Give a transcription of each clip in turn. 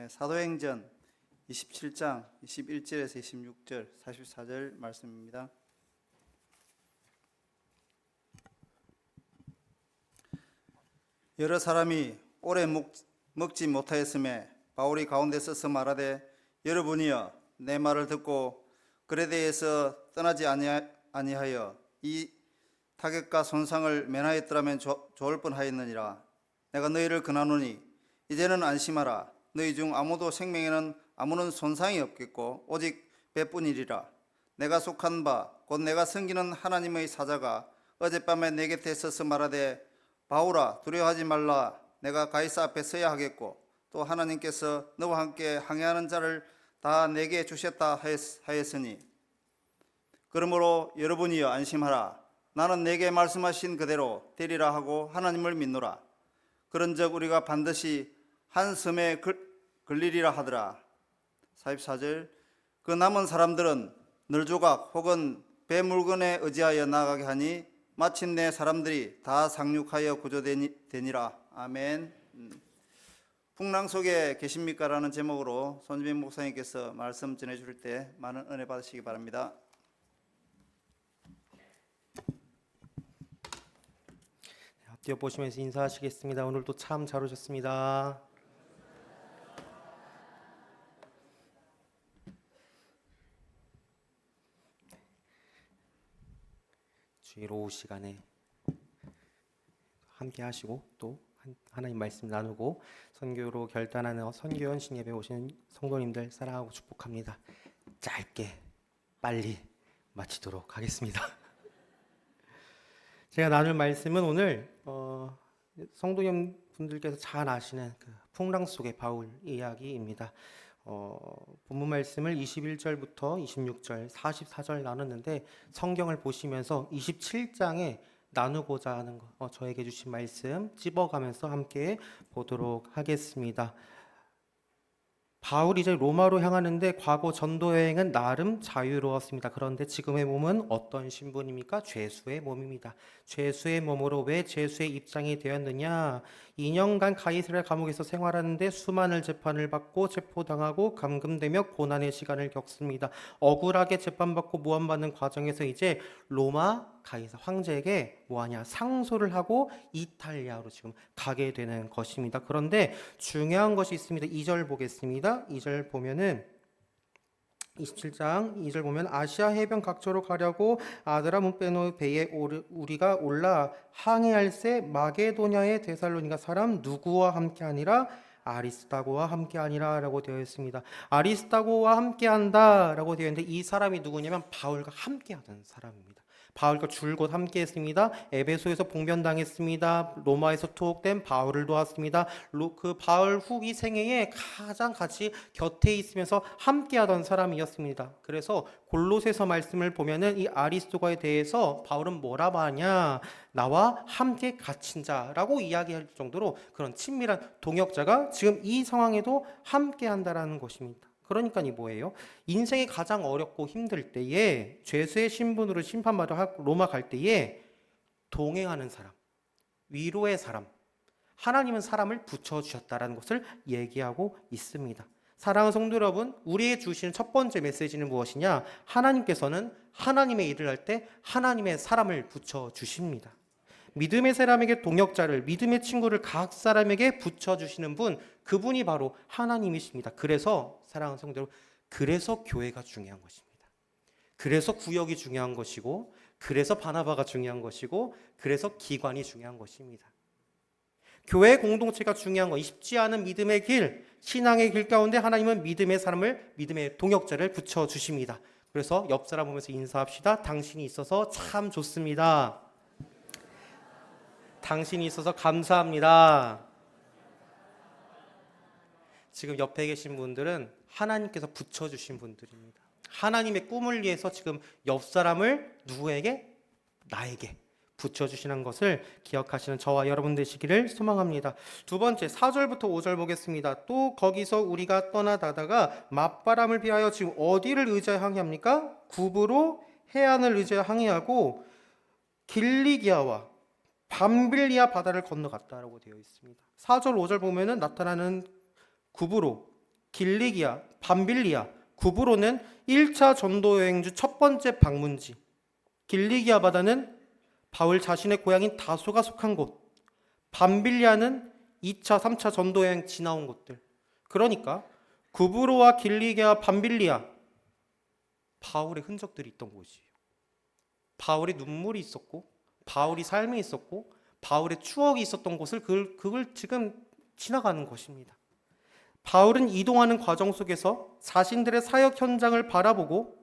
사도행전 27장 21절에서 26절, 44절 말씀입니다. 여러 사람이 오래 먹지 못하였음에 바울이 가운데 서서 말하되, 여러분이여 내 말을 듣고 그레데에서 떠나지 아니하여 이 타격과 손상을 면하였더라면 좋을 뻔하였느니라. 내가 너희를 권하노니 이제는 안심하라. 너희 중 아무도 생명에는 아무런 손상이 없겠고 오직 배뿐이리라. 내가 속한 바 곧 내가 섬기는 하나님의 사자가 어젯밤에 내 곁에 서서 말하되, 바울아 두려워하지 말라. 내가 가이사 앞에 서야 하겠고 또 하나님께서 너와 함께 항해하는 자를 다 내게 주셨다 하였으니, 그러므로 여러분이여 안심하라. 나는 내게 말씀하신 그대로 되리라 하고 하나님을 믿노라. 그런즉 우리가 반드시 한 섬에 걸리리라 하더라. 44절. 그 남은 사람들은 널조각 혹은 배 물건에 의지하여 나아가게 하니 마침내 사람들이 다 상륙하여 구조되니라. 아멘. 풍랑 속에 계십니까? 라는 제목으로 손지민 목사님께서 말씀 전해주실 때 많은 은혜 받으시기 바랍니다. 앞뒤 보시면서 인사하시겠습니다. 오늘도 참 잘 오셨습니다. 주일 오후 시간에 함께 하시고 또 하나님 말씀 나누고 선교로 결단하는 선교연 신예배 오시는 성도님들 사랑하고 축복합니다. 짧게 빨리 마치도록 하겠습니다. 제가 나눌 말씀은 오늘 성도님 분들께서 잘 아시는 그 풍랑 속의 바울 이야기입니다. 본문 말씀을 21절부터 26절, 44절 나눴는데 성경을 보시면서 27장에 나누고자 하는 거, 저에게 주신 말씀 찝어가면서 함께 보도록 하겠습니다. 바울이 이제 로마로 향하는데 과거 전도 여행은 나름 자유로웠습니다. 그런데 지금의 몸은 어떤 신분입니까? 죄수의 몸입니다. 죄수의 몸으로 왜 죄수의 입장이 되었느냐? 2년간 가이사랴 감옥에서 생활하는데 수많은 재판을 받고 체포당하고 감금되며 고난의 시간을 겪습니다. 억울하게 재판받고 모함받는 과정에서 이제 로마 가이사 황제에게 뭐하냐? 상소를 하고 이탈리아로 지금 가게 되는 것입니다. 그런데 중요한 것이 있습니다. 2절 보겠습니다. 2절 보면은 27장 2절 보면, 아시아 해변 각처로 가려고 아드라무페노 배에 우리가 올라 항해할새 마게도냐의 데살로니가 사람 누구와 함께 하니라? 아리스다고와 함께 하니라 라고 되어 있습니다. 아리스다고와 함께 한다 라고 되어 있는데 이 사람이 누구냐면 바울과 함께 하던 사람입니다. 바울과 줄곧 함께 했습니다. 에베소에서 봉변당했습니다. 로마에서 투옥된 바울을 도왔습니다. 그 바울 후기 생애에 가장 같이 곁에 있으면서 함께 하던 사람이었습니다. 그래서 골로새서 말씀을 보면은 이 아리스도가에 대해서 바울은 뭐라 하냐? 나와 함께 갇힌 자라고 이야기할 정도로 그런 친밀한 동역자가 지금 이 상황에도 함께 한다라는 것입니다. 그러니까 이 뭐예요? 인생이 가장 어렵고 힘들 때에 죄수의 신분으로 심판받아 로마 갈 때에 동행하는 사람, 위로의 사람, 하나님은 사람을 붙여주셨다라는 것을 얘기하고 있습니다. 사랑하는 성도 여러분, 우리에게 주시는 첫 번째 메시지는 무엇이냐? 하나님께서는 하나님의 일을 할 때 하나님의 사람을 붙여주십니다. 믿음의 사람에게 동역자를, 믿음의 친구를 각 사람에게 붙여주시는 분, 그분이 바로 하나님이십니다. 그래서 사랑하는 성도 여러분, 그래서 교회가 중요한 것입니다. 그래서 구역이 중요한 것이고, 그래서 바나바가 중요한 것이고, 그래서 기관이 중요한 것입니다. 교회 공동체가 중요한 거, 쉽지 않은 믿음의 길, 신앙의 길 가운데 하나님은 믿음의 사람을, 믿음의 동역자를 붙여주십니다. 그래서 옆 사람 보면서 인사합시다. 당신이 있어서 참 좋습니다. 당신이 있어서 감사합니다. 지금 옆에 계신 분들은 하나님께서 붙여주신 분들입니다. 하나님의 꿈을 위해서 지금 옆 사람을 누구에게? 나에게 붙여주시는 것을 기억하시는 저와 여러분 되시기를 소망합니다. 두 번째 4절부터 5절 보겠습니다. 또 거기서 우리가 떠나다가 맞바람을 피하여 지금 어디를 의지하여 항해합니까? 구브로 해안을 의지하여 항해하고 길리기아와 밤빌리아 바다를 건너갔다라고 되어 있습니다. 4절 5절 보면은 나타나는 구브로 길리기아, 밤빌리아, 구브로는 1차 전도 여행주 첫 번째 방문지, 길리기아 바다는 바울 자신의 고향인 다소가 속한 곳, 밤빌리아는 2차, 3차 전도 여행 지나온 곳들. 그러니까 구브로와 길리기아, 밤빌리아, 바울의 흔적들이 있던 곳이에요. 바울의 눈물이 있었고, 바울이 삶이 있었고, 바울의 추억이 있었던 곳을 그걸 지금 지나가는 것입니다. 바울은 이동하는 과정 속에서 자신들의 사역 현장을 바라보고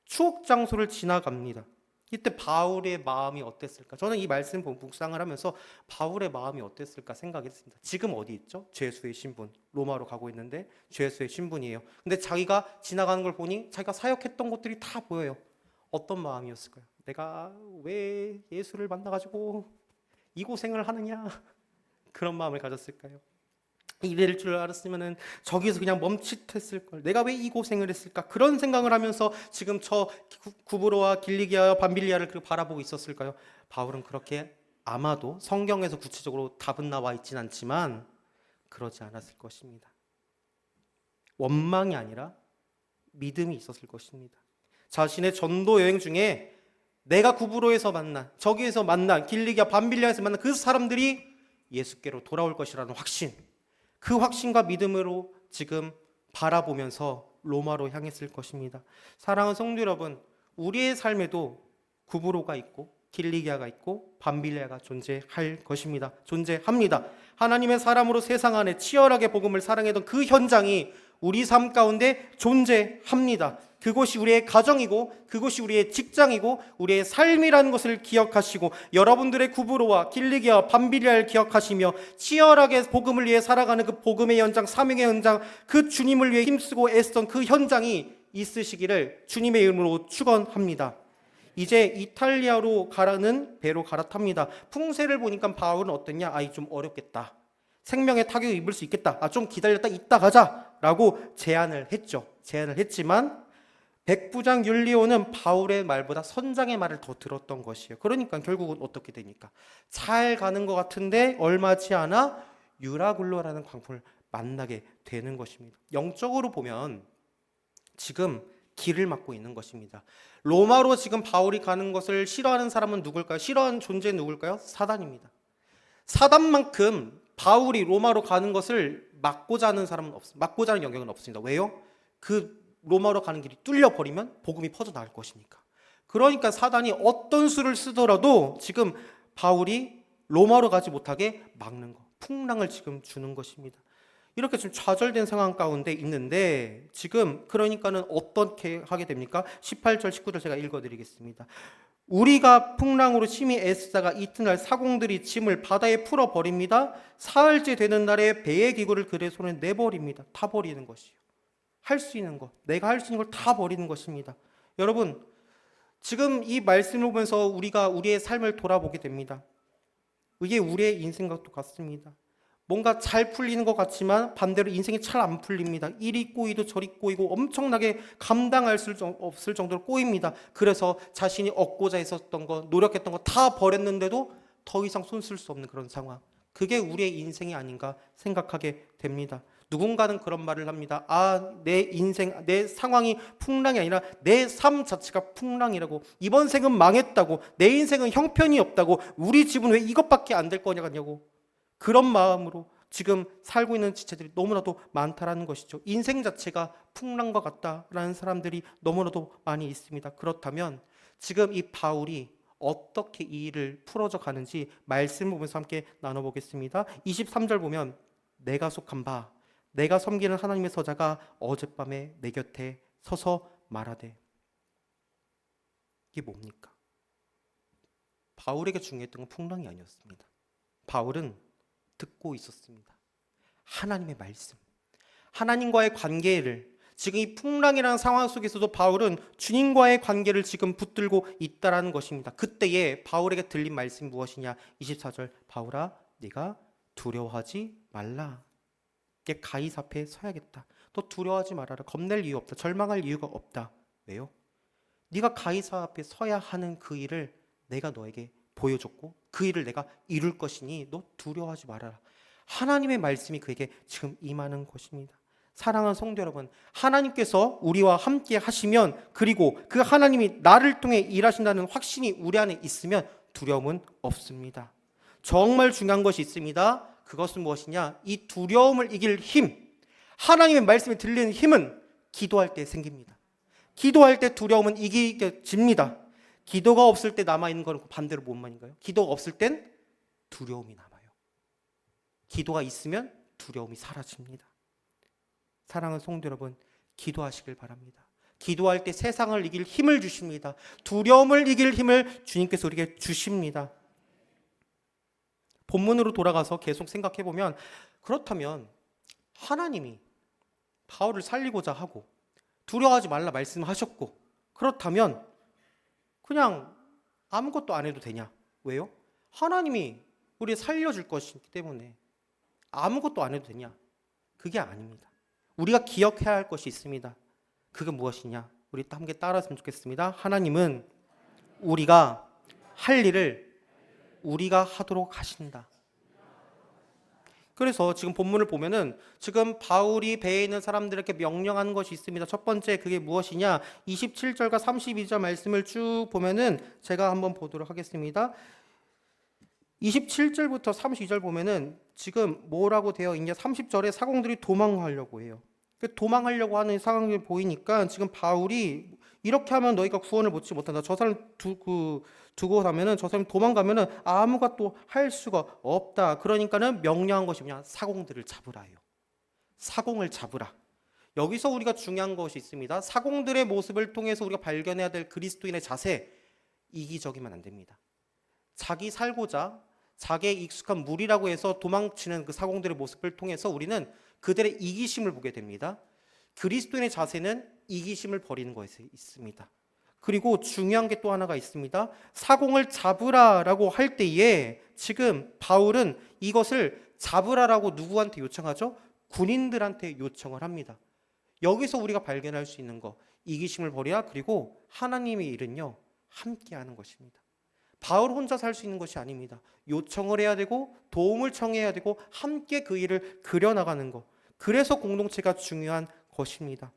추억 장소를 지나갑니다. 이때 바울의 마음이 어땠을까? 저는 이 말씀 묵상을 하면서 바울의 마음이 어땠을까 생각했습니다. 지금 어디 있죠? 죄수의 신분. 로마로 가고 있는데 죄수의 신분이에요. 근데 자기가 지나가는 걸 보니 자기가 사역했던 곳들이 다 보여요. 어떤 마음이었을까요? 내가 왜 예수를 만나가지고 이 고생을 하느냐? 그런 마음을 가졌을까요? 이럴 줄 알았으면 저기서 그냥 멈칫했을 걸. 내가 왜 이 고생을 했을까? 그런 생각을 하면서 지금 저 구브로와 길리기아, 밤빌리아를 바라보고 있었을까요? 바울은 그렇게 아마도 성경에서 구체적으로 답은 나와 있진 않지만 그러지 않았을 것입니다. 원망이 아니라 믿음이 있었을 것입니다. 자신의 전도 여행 중에 내가 구브로에서 만난, 저기에서 만난, 길리기아, 밤빌리아에서 만난 그 사람들이 예수께로 돌아올 것이라는 확신, 그 확신과 믿음으로 지금 바라보면서 로마로 향했을 것입니다. 사랑하는 성도 여러분, 우리의 삶에도 구브로가 있고 길리기아가 있고 밤빌리아가 존재할 것입니다. 존재합니다. 하나님의 사람으로 세상 안에 치열하게 복음을 사랑했던 그 현장이 우리 삶 가운데 존재합니다. 그곳이 우리의 가정이고 그곳이 우리의 직장이고 우리의 삶이라는 것을 기억하시고 여러분들의 구브로와 길리기아와 밤빌리아를 기억하시며 치열하게 복음을 위해 살아가는 그 복음의 현장, 사명의 현장, 그 주님을 위해 힘쓰고 애쓰던 그 현장이 있으시기를 주님의 이름으로 축원합니다. 이제 이탈리아로 가라는 배로 갈아탑니다. 풍세를 보니까 바울은 어땠냐? 아이 좀 어렵겠다. 생명의 타격을 입을 수 있겠다. 좀 기다렸다 이따 가자라고 제안을 했죠. 제안을 했지만 백부장 율리오는 바울의 말보다 선장의 말을 더 들었던 것이에요. 그러니까 결국은 어떻게 되니까 잘 가는 것 같은데 얼마 지 않아 유라굴로라는 광풍을 만나게 되는 것입니다. 영적으로 보면 지금 길을 막고 있는 것입니다. 로마로 지금 바울이 가는 것을 싫어하는 사람은 누굴까요? 싫어하는 존재는 누굴까요? 사단입니다. 사단만큼 바울이 로마로 가는 것을 막고자 하는 사람은 없습니다. 막고자 하는 영역은 없습니다. 왜요? 그 로마로 가는 길이 뚫려버리면 복음이 퍼져나갈 것이니까. 그러니까 사단이 어떤 수를 쓰더라도 지금 바울이 로마로 가지 못하게 막는 거, 풍랑을 지금 주는 것입니다. 이렇게 지금 좌절된 상황 가운데 있는데 지금 그러니까는 어떻게 하게 됩니까? 18절 19절 제가 읽어드리겠습니다. 우리가 풍랑으로 심히 애쓰다가 이튿날 사공들이 짐을 바다에 풀어버립니다. 사흘째 되는 날에 배의 기구를 그의 손에 내버립니다. 다 버리는 것이요. 할 수 있는 것, 내가 할 수 있는 걸 다 버리는 것입니다. 여러분, 지금 이 말씀을 보면서 우리가 우리의 삶을 돌아보게 됩니다. 이게 우리의 인생과 똑같습니다. 뭔가 잘 풀리는 것 같지만 반대로 인생이 잘 안 풀립니다. 이리 꼬이도 저리 꼬이고 엄청나게 감당할 수 없을 정도로 꼬입니다. 그래서 자신이 얻고자 했었던 거, 노력했던 거 다 버렸는데도 더 이상 손 쓸 수 없는 그런 상황. 그게 우리의 인생이 아닌가 생각하게 됩니다. 누군가는 그런 말을 합니다. 내 인생, 내 상황이 풍랑이 아니라 내 삶 자체가 풍랑이라고. 이번 생은 망했다고. 내 인생은 형편이 없다고. 우리 집은 왜 이것밖에 안 될 거냐고. 그런 마음으로 지금 살고 있는 지체들이 너무나도 많다라는 것이죠. 인생 자체가 풍랑과 같다라는 사람들이 너무나도 많이 있습니다. 그렇다면 지금 이 바울이 어떻게 이 일을 풀어져 가는지 말씀을 보면서 함께 나눠보겠습니다. 23절 보면 내가 속한 바 내가 섬기는 하나님의 서자가 어젯밤에 내 곁에 서서 말하되. 이게 뭡니까? 바울에게 중요했던 건 풍랑이 아니었습니다. 바울은 듣고 있었습니다. 하나님의 말씀, 하나님과의 관계를, 지금 이 풍랑이라는 상황 속에서도 바울은 주님과의 관계를 지금 붙들고 있다라는 것입니다. 그때에 바울에게 들린 말씀이 무엇이냐? 24절, 바울아 네가 두려워하지 말라. 이게 가이사 앞에 서야겠다. 너 두려워하지 말아라. 겁낼 이유 없다. 절망할 이유가 없다. 왜요? 네가 가이사 앞에 서야 하는 그 일을 내가 너에게 보여줬고 그 일을 내가 이룰 것이니 너 두려워하지 말아라. 하나님의 말씀이 그에게 지금 임하는 것입니다. 사랑하는 성도 여러분, 하나님께서 우리와 함께 하시면, 그리고 그 하나님이 나를 통해 일하신다는 확신이 우리 안에 있으면 두려움은 없습니다. 정말 중요한 것이 있습니다. 그것은 무엇이냐? 이 두려움을 이길 힘, 하나님의 말씀이 들리는 힘은 기도할 때 생깁니다. 기도할 때 두려움은 이기집니다. 기도가 없을 때 남아있는 건 반대로 뭔 말인가요? 기도가 없을 땐 두려움이 남아요. 기도가 있으면 두려움이 사라집니다. 사랑하는 성도 여러분, 기도하시길 바랍니다. 기도할 때 세상을 이길 힘을 주십니다. 두려움을 이길 힘을 주님께서 우리에게 주십니다. 본문으로 돌아가서 계속 생각해 보면, 그렇다면 하나님이 바울을 살리고자 하고 두려워하지 말라 말씀하셨고, 그렇다면 그냥 아무것도 안 해도 되냐? 왜요? 하나님이 우리 살려줄 것이기 때문에 아무것도 안 해도 되냐? 그게 아닙니다. 우리가 기억해야 할 것이 있습니다. 그게 무엇이냐? 우리 함께 따라했으면 좋겠습니다. 하나님은 우리가 할 일을 우리가 하도록 하신다. 그래서 지금 본문을 보면은 지금 바울이 배에 있는 사람들에게 명령하는 것이 있습니다. 첫 번째, 그게 무엇이냐? 27절과 32절 말씀을 쭉 보면은 제가 한번 보도록 하겠습니다. 27절부터 32절 보면은 지금 뭐라고 되어 있냐? 30절에 사공들이 도망하려고 해요. 도망하려고 하는 상황이 보이니까 지금 바울이 이렇게 하면 너희가 구원을 얻지 못한다. 저 사람 두고 가면은, 저 사람 도망가면은 아무것도 할 수가 없다. 그러니까는 명령한 것이 뭐냐? 사공들을 잡으라요. 사공을 잡으라. 여기서 우리가 중요한 것이 있습니다. 사공들의 모습을 통해서 우리가 발견해야 될 그리스도인의 자세, 이기적이면 안 됩니다. 자기 살고자 자기의 익숙한 무리라고 해서 도망치는 그 사공들의 모습을 통해서 우리는 그들의 이기심을 보게 됩니다. 그리스도인의 자세는 이기심을 버리는 것에 있습니다. 그리고 중요한 게 또 하나가 있습니다. 사공을 잡으라라고 할 때에 지금 바울은 이것을 잡으라라고 누구한테 요청하죠? 군인들한테 요청을 합니다. 여기서 우리가 발견할 수 있는 거, 이기심을 버리라, 그리고 하나님의 일은요 함께하는 것입니다. 바울 혼자 살 수 있는 것이 아닙니다. 요청을 해야 되고 도움을 청해야 되고 함께 그 일을 그려나가는 것, 그래서 공동체가 중요한 것입니다.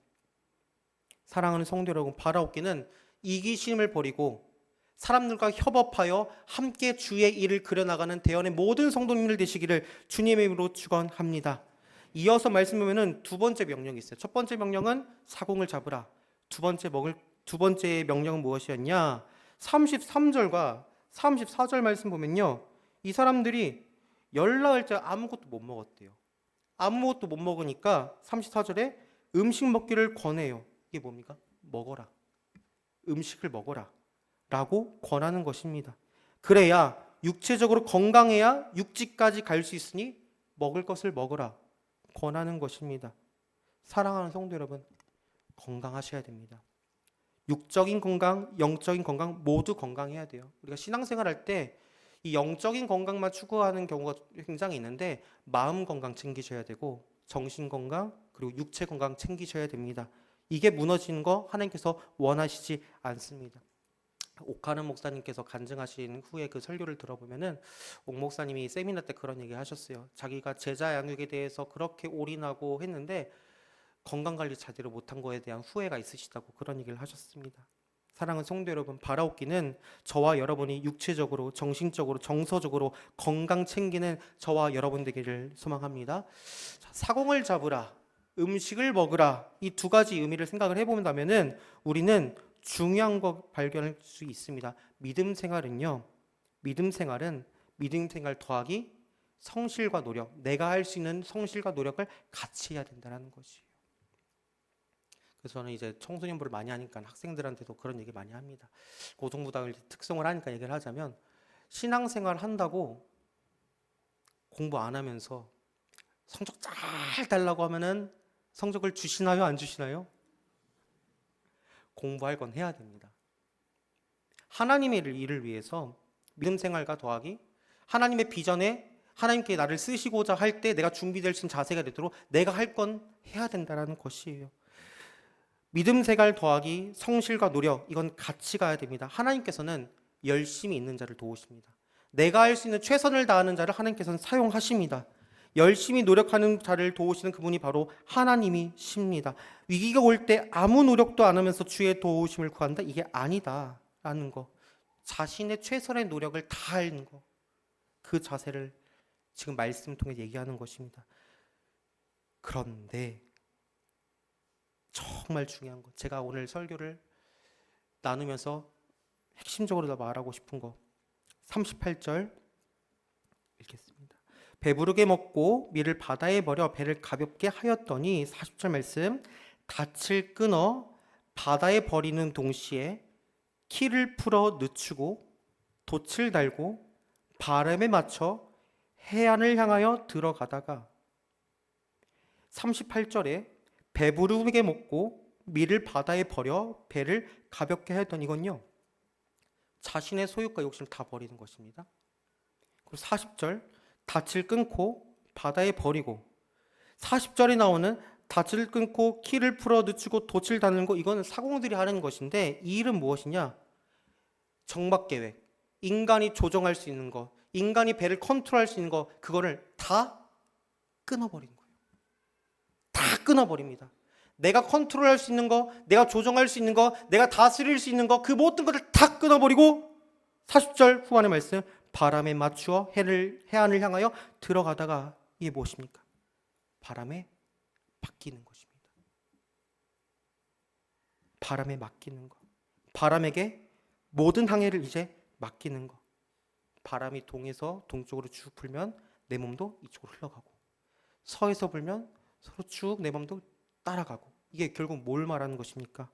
사랑하는 성도 여러분, 바라옵기는 이기심을 버리고 사람들과 협업하여 함께 주의 일을 그려나가는 대언의 모든 성도님들 되시기를 주님의 이름으로 축원합니다. 이어서 말씀 보면은 두 번째 명령이 있어요. 첫 번째 명령은 사공을 잡으라. 두 번째 명령은 무엇이었냐? 33절과 34절 말씀 보면요, 이 사람들이 열나흘 째 아무것도 못 먹었대요. 아무것도 못 먹으니까 34절에 음식 먹기를 권해요. 이게 뭡니까? 먹어라. 음식을 먹어라 라고 권하는 것입니다. 그래야 육체적으로 건강해야 육지까지 갈 수 있으니 먹을 것을 먹으라 권하는 것입니다. 사랑하는 성도 여러분, 건강하셔야 됩니다. 육적인 건강, 영적인 건강 모두 건강해야 돼요. 우리가 신앙생활 할 때 이 영적인 건강만 추구하는 경우가 굉장히 있는데, 마음 건강 챙기셔야 되고 정신 건강 그리고 육체 건강 챙기셔야 됩니다. 이게 무너지는 거 하나님께서 원하시지 않습니다. 옥하는 목사님께서 간증하신 후에 그 설교를 들어보면은 옥 목사님이 세미나 때 그런 얘기 하셨어요. 자기가 제자 양육에 대해서 그렇게 올인하고 했는데 건강관리 제대로 못한 거에 대한 후회가 있으시다고 그런 얘기를 하셨습니다. 사랑하는 성도 여러분, 바라옵기는 저와 여러분이 육체적으로, 정신적으로, 정서적으로 건강 챙기는 저와 여러분 되기를 소망합니다. 사공을 잡으라, 음식을 먹으라, 이 두 가지 의미를 생각을 해본다면은 우리는 중요한 거 발견할 수 있습니다. 믿음 생활은 믿음 생활 더하기 성실과 노력, 내가 할 수 있는 성실과 노력을 같이 해야 된다는 것이에요. 그래서 저는 이제 청소년부를 많이 하니까 학생들한테도 그런 얘기 많이 합니다. 고등부당을 특성을 하니까 얘기를 하자면, 신앙생활 한다고 공부 안 하면서 성적 잘 달라고 하면은 성적을 주시나요, 안 주시나요? 공부할 건 해야 됩니다. 하나님의 일을 위해서 믿음 생활과 더하기, 하나님의 비전에 하나님께 나를 쓰시고자 할 때 내가 준비될 수 있는 자세가 되도록 내가 할 건 해야 된다는 것이에요. 믿음 생활 더하기 성실과 노력, 이건 같이 가야 됩니다. 하나님께서는 열심히 있는 자를 도우십니다. 내가 할 수 있는 최선을 다하는 자를 하나님께서는 사용하십니다. 열심히 노력하는 자를 도우시는 그분이 바로 하나님이십니다. 위기가 올 때 아무 노력도 안 하면서 주의 도우심을 구한다? 이게 아니다라는 거. 자신의 최선의 노력을 다하는 거. 그 자세를 지금 말씀을 통해 얘기하는 것입니다. 그런데 정말 중요한 거, 제가 오늘 설교를 나누면서 핵심적으로 말하고 싶은 거, 38절 읽겠습니다. 배부르게 먹고 밀을 바다에 버려 배를 가볍게 하였더니, 40절 말씀, 닻을 끊어 바다에 버리는 동시에 키를 풀어 늦추고 돛을 달고 바람에 맞춰 해안을 향하여 들어가다가, 38절에 배부르게 먹고 밀을 바다에 버려 배를 가볍게 했던 이건요, 자신의 소유과 욕심을 다 버리는 것입니다. 그리고 40절, 닻을 끊고 바다에 버리고, 40절에 나오는 닻을 끊고 키를 풀어 늦추고 돛을 다는 거, 이거는 사공들이 하는 것인데, 이 일은 무엇이냐? 정박계획, 인간이 조정할 수 있는 거, 인간이 배를 컨트롤할 수 있는 거, 그거를 다 끊어버린 거예요. 다 끊어버립니다. 내가 컨트롤할 수 있는 거, 내가 조정할 수 있는 거, 내가 다스릴 수 있는 거, 그 모든 것을 다 끊어버리고, 40절 후반의 말씀, 바람에 맞추어 해안을 향하여 들어가다가, 이게 무엇입니까? 바람에 맡기는 것입니다. 바람에 맡기는 거. 바람에게 모든 항해를 이제 맡기는 거. 바람이 동에서 동쪽으로 쭉 불면 내 몸도 이쪽으로 흘러가고, 서에서 불면 서로 쭉 내 몸도 따라가고. 이게 결국 뭘 말하는 것입니까?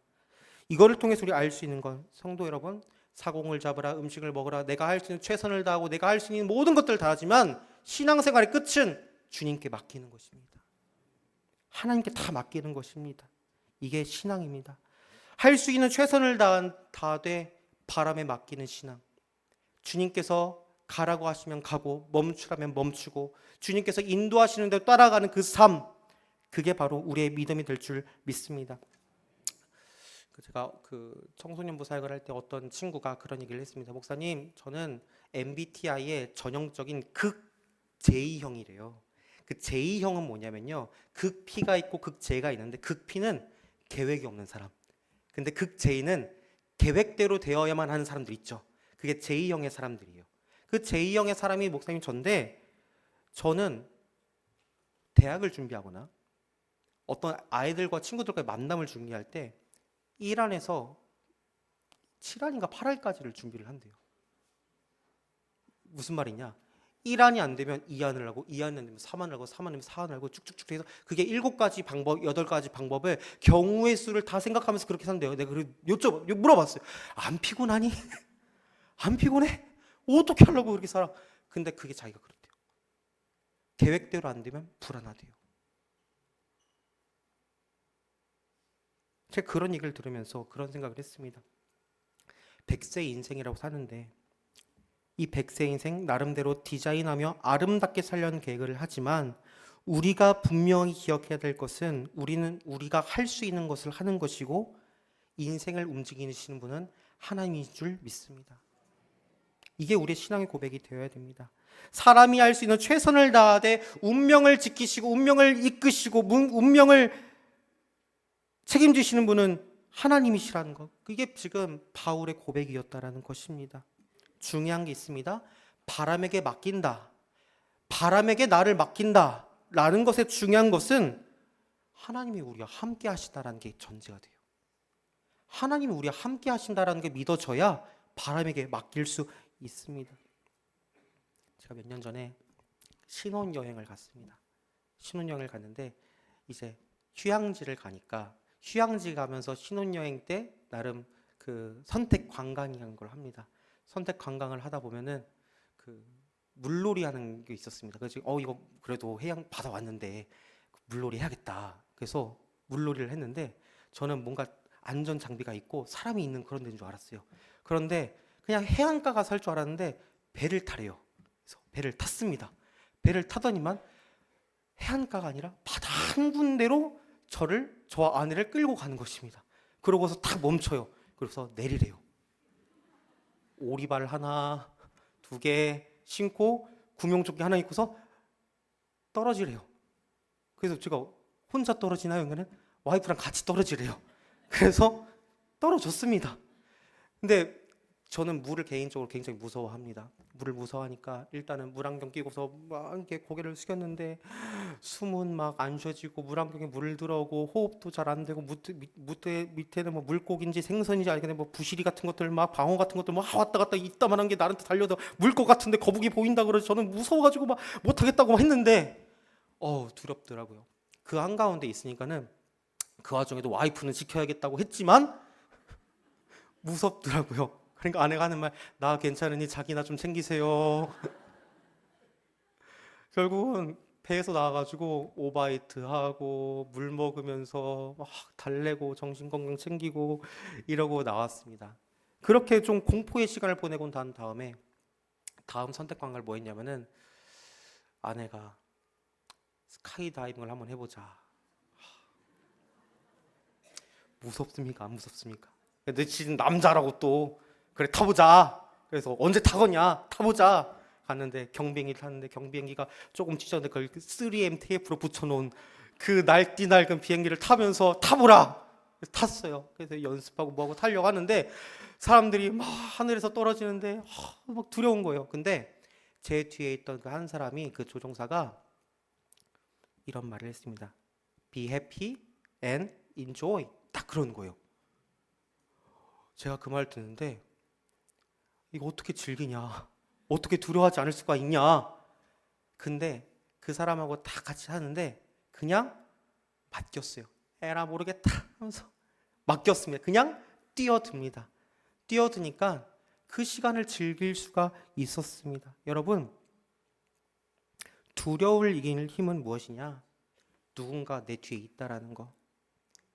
이거를 통해서 우리 알 수 있는 건, 성도 여러분, 사공을 잡으라, 음식을 먹으라, 내가 할 수 있는 최선을 다하고 내가 할 수 있는 모든 것들을 다 하지만 신앙생활의 끝은 주님께 맡기는 것입니다. 하나님께 다 맡기는 것입니다. 이게 신앙입니다. 할 수 있는 최선을 다하되 바람에 맡기는 신앙. 주님께서 가라고 하시면 가고 멈추라면 멈추고 주님께서 인도하시는 대로 따라가는 그 삶, 그게 바로 우리의 믿음이 될 줄 믿습니다. 제가 청소년부 사역을 할 때 어떤 친구가 그런 얘기를 했습니다. 목사님, 저는 MBTI의 전형적인 극 J형이래요. 그 J형은 뭐냐면요, 극 P가 있고 극 J가 있는데, 극 P는 계획이 없는 사람, 근데 극 J는 계획대로 되어야만 하는 사람들 있죠. 그게 J형의 사람들이에요. 그 J형의 사람이 목사님 전데, 저는 대학을 준비하거나 어떤 아이들과 친구들과의 만남을 준비할 때 1안에서 7안인가 8안까지를 준비를 한대요. 무슨 말이냐? 1안이 안 되면 2안을 하고, 2안이 안 되면 3안을 하고, 3안이 되면 4안을 하고, 쭉쭉쭉 해서 그게 7가지 방법, 8가지 방법을 경우의 수를 다 생각하면서 그렇게 산대요. 내가 물어봤어요. 안 피곤하니? 안 피곤해? 어떻게 하려고 그렇게 살아? 근데 그게 자기가 그렇대요. 계획대로 안 되면 불안하대요. 제가 그런 얘기를 들으면서 그런 생각을 했습니다. 100세 인생이라고 사는데, 이 100세 인생 나름대로 디자인하며 아름답게 살려는 계획을 하지만, 우리가 분명히 기억해야 될 것은, 우리가 할 수 있는 것을 하는 것이고, 인생을 움직이시는 분은 하나님인 줄 믿습니다. 이게 우리의 신앙의 고백이 되어야 됩니다. 사람이 할 수 있는 최선을 다하되 운명을 지키시고 운명을 이끄시고 운명을 책임지시는 분은 하나님이시라는 것, 그게 지금 바울의 고백이었다라는 것입니다. 중요한 게 있습니다. 바람에게 맡긴다, 바람에게 나를 맡긴다 라는 것의 중요한 것은 하나님이 우리와 함께 하시다라는 게 전제가 돼요. 하나님이 우리와 함께 하신다라는 게 믿어져야 바람에게 맡길 수 있습니다. 제가 몇 년 전에 신혼여행을 갔습니다. 신혼여행을 갔는데, 이제 휴양지를 가니까, 휴양지 가면서 신혼여행 때 나름 선택 관광이라는 걸 합니다. 선택 관광을 하다 보면은 물놀이 하는 게 있었습니다. 그래서 이거 그래도 해양 바다 왔는데 물놀이 해야겠다. 그래서 물놀이를 했는데, 저는 뭔가 안전 장비가 있고 사람이 있는 그런 데인 줄 알았어요. 그런데 그냥 해안가가 살 줄 알았는데 배를 타래요. 그래서 배를 탔습니다. 배를 타더니만 해안가가 아니라 바다 한 군데로 저와 아내를 끌고 가는 것입니다. 그러고서 탁 멈춰요. 그래서 내리래요. 오리발 하나, 2개 신고 구명조끼 하나 입고서 떨어지래요. 그래서 제가 혼자 떨어지나요? 그러면 와이프랑 같이 떨어지래요. 그래서 떨어졌습니다. 근데 저는 물을 개인적으로 굉장히 무서워합니다. 물을 무서워하니까 일단은 물안경 끼고서 막 이렇게 고개를 숙였는데 숨은 막 안 쉬어지고 물안경에 물 들어오고 호흡도 잘 안 되고 밑에는 뭐 물고기인지 생선인지 알겠는데 뭐 부시리 같은 것들 막 방어 같은 것들 막 왔다 갔다 이따만한 게 나한테 달려서 물 것 같은데 거북이 보인다 그래서 저는 무서워가지고 막 못하겠다고 막 했는데 두렵더라고요. 그 한가운데 있으니까는 그 와중에도 와이프는 지켜야겠다고 했지만 무섭더라고요. 그러니까 아내가 하는 말, 나 괜찮으니 자기나 좀 챙기세요. 결국은 배에서 나와가지고 오바이트 하고 물 먹으면서 막 달래고 정신건강 챙기고 이러고 나왔습니다. 그렇게 좀 공포의 시간을 보내고 난 다음에 다음 선택 관계를 뭐 했냐면은 아내가 스카이다이빙을 한번 해보자. 무섭습니까? 안 무섭습니까? 근데 지금 남자라고 또 그래 타보자. 그래서 언제 타거냐? 타보자. 갔는데 경비행기 탔는데 경비행기가 조금 찢었는데 그걸 3M 테이프로 붙여놓은 그 날뛰날금 비행기를 타면서 타보라. 그래서 탔어요. 그래서 연습하고 뭐하고 타려고 하는데 사람들이 막 하늘에서 떨어지는데 막 두려운 거예요. 근데 제 뒤에 있던 그 한 사람이 그 조종사가 이런 말을 했습니다. Be happy and enjoy. 딱 그런 거예요. 제가 그 말 듣는데 이거 어떻게 즐기냐, 어떻게 두려워하지 않을 수가 있냐. 근데 그 사람하고 다 같이 하는데 그냥 맡겼어요. 에라 모르겠다 하면서 맡겼습니다. 그냥 뛰어듭니다. 뛰어드니까 그 시간을 즐길 수가 있었습니다. 여러분, 두려움을 이기는 힘은 무엇이냐? 누군가 내 뒤에 있다라는 거,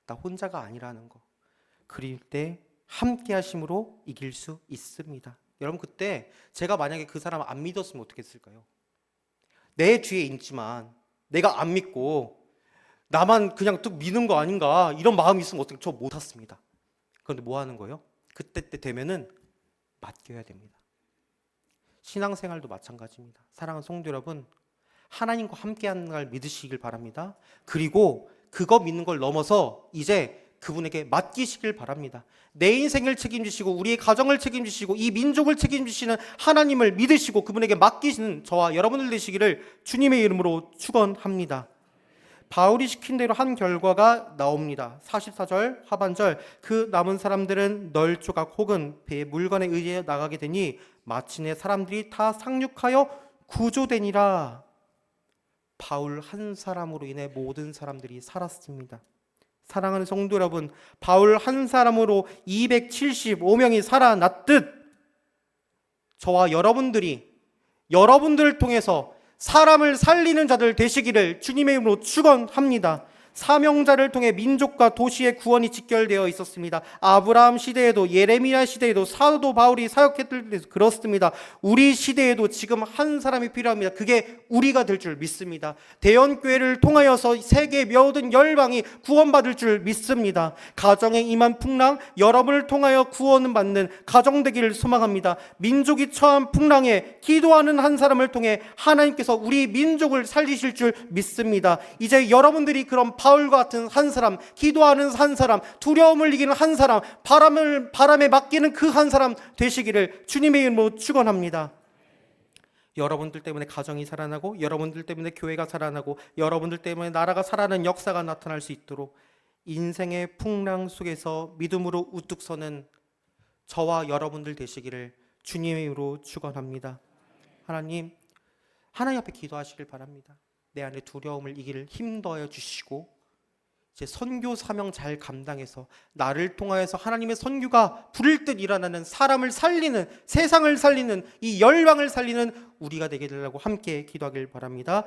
나 혼자가 아니라는 거, 그릴 때 함께 하심으로 이길 수 있습니다. 여러분, 그때 제가 만약에 그 사람을 안 믿었으면 어떻게 했을까요? 내 뒤에 있지만 내가 안 믿고 나만 그냥 뚝 믿는 거 아닌가 이런 마음이 있으면 어떻게, 저 못 탔습니다. 그런데 뭐 하는 거예요? 그때 되면은 맡겨야 됩니다. 신앙생활도 마찬가지입니다. 사랑하는 성도 여러분, 하나님과 함께하는 걸 믿으시길 바랍니다. 그리고 그거 믿는 걸 넘어서 이제 그분에게 맡기시길 바랍니다. 내 인생을 책임지시고 우리의 가정을 책임지시고 이 민족을 책임지시는 하나님을 믿으시고 그분에게 맡기시는 저와 여러분들 되시기를 주님의 이름으로 축원합니다. 바울이 시킨 대로 한 결과가 나옵니다. 44절 하반절, 그 남은 사람들은 널조각 혹은 배의 물건에 의해 나가게 되니 마침내 사람들이 다 상륙하여 구조되니라. 바울 한 사람으로 인해 모든 사람들이 살았습니다. 사랑하는 성도 여러분, 바울 한 사람으로 275명이 살아났듯 저와 여러분들을 통해서 사람을 살리는 자들 되시기를 주님의 이름으로 축원합니다. 사명자를 통해 민족과 도시의 구원이 직결되어 있었습니다. 아브라함 시대에도 예레미야 시대에도 사도 바울이 사역했을 때 그렇습니다. 우리 시대에도 지금 한 사람이 필요합니다. 그게 우리가 될 줄 믿습니다. 대연교회를 통하여서 세계 모든 열방이 구원받을 줄 믿습니다. 가정에 임한 풍랑, 여러분을 통하여 구원을 받는 가정 되기를 소망합니다. 민족이 처한 풍랑에 기도하는 한 사람을 통해 하나님께서 우리 민족을 살리실 줄 믿습니다. 이제 여러분들이 그런 바울과 같은 한 사람, 기도하는 한 사람, 두려움을 이기는 한 사람, 바람에 맡기는 그 한 사람 되시기를 주님의 이름으로 축원합니다. 여러분들 때문에 가정이 살아나고 여러분들 때문에 교회가 살아나고 여러분들 때문에 나라가 살아나는 역사가 나타날 수 있도록 인생의 풍랑 속에서 믿음으로 우뚝 서는 저와 여러분들 되시기를 주님의 이름으로 축원합니다. 하나님 앞에 기도하시길 바랍니다. 내 안에 두려움을 이길 힘 더하여 주시고 제 선교 사명 잘 감당해서 나를 통하여서 하나님의 선교가 부를 듯 일어나는 사람을 살리는, 세상을 살리는, 이 열방을 살리는 우리가 되게 되려고 함께 기도하길 바랍니다.